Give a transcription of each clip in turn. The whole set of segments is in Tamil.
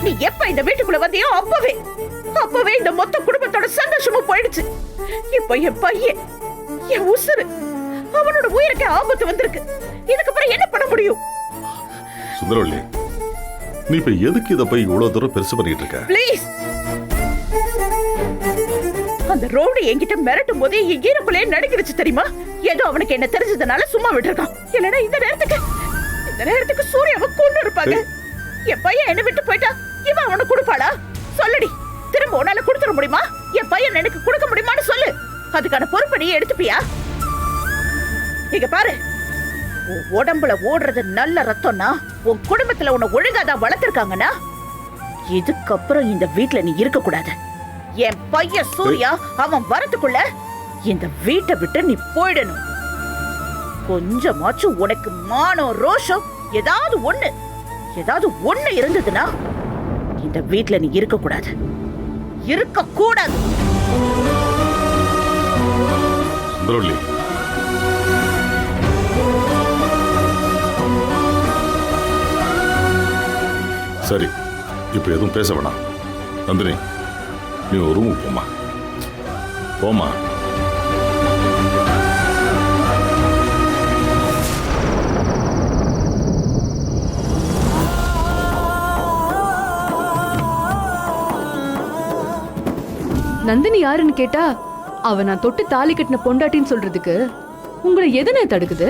நீ எப்ப இந்த வீட்டுக்குள்ள வந்தியோ அப்பவே இந்த மொத்த குடும்பத்தோட சந்தோஷமும் போயிடுச்சு. இப்ப என் பையன், என் உசுரு, அவனோட உயிருக்கு ஆபத்து வந்திருக்கு. இதுக்கப்புறம் என்ன பண்ண முடியும்? சுந்தரவள்ளி, நீ இப்ப எதுக்கு இத போய் இவ்வளவு தூரம் பெருசு பண்ணிட்டு இருக்க? ப்ளீஸ். அந்த ரோடு என்கிட்ட மிரட்டும் போதே என் ஈரக்குள்ளே நடுங்கிருச்சு தெரியுமா? ஏதோ அவனுக்கு என்ன தெரிஞ்சதுனால சும்மா விட்டுருக்கான். இல்லனா இந்த நேரத்துக்கு சூர்யாவை கொண்டு இருப்பாங்க. என் பையன் என்ன விட்டு போயிட்டா இவன் அவனுக்கு கொடுப்பாளா? சொல்லடி, திரும்ப உன்னால கொடுத்துட முடியுமா? என் பையன் எனக்கு கொடுக்க முடியுமான்னு சொல்லு. அதுக்கான பொறுப்பை நீ எடுத்துப்பியா? இங்க பாரு, உன் உடம்புல ஓடுறது நல்ல ரத்தம்னா உன் குடும்பத்துல உன்னை ஒழுங்காதான் வளர்த்திருக்காங்கன்னா இதுக்கப்புறம் இந்த வீட்டுல நீ இருக்க கூடாது. என் பையன் சூர்யா அவன் வரதுக்குள்ள இந்த வீட்டை விட்டு நீ போயிடணும். கொஞ்சமாச்சும் உனக்கு மானம் ரோஷம் ஏதாவது ஒண்ணு இருந்ததுன்னா இந்த வீட்டுல நீ இருக்க கூடாது. சுந்தரவள்ளி, சரி, இப்ப எதுவும் பேச வேணாம். நந்தினி, நீ ஒரு ரூமுக்கு போமா. நந்தினி யாருன்னு கேட்டா அவ நான் தொட்டு தாலி கட்டின பொண்டாட்டின்னு சொல்றதுக்கு உங்களை எதுனே தடுக்குது?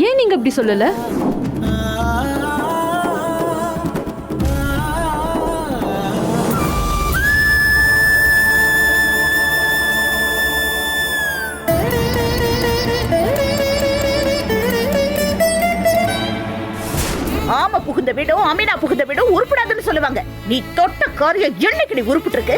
ஏன் நீங்க அப்படி சொல்லல? ஆமா புகுந்த வீடும் அமீனா புகுந்த வீடும் உருப்படாதுன்னு சொல்லுவாங்க. நீ தொட்ட காரியம் என்னைக்கு நீ உருப்பிட்டு இருக்கு?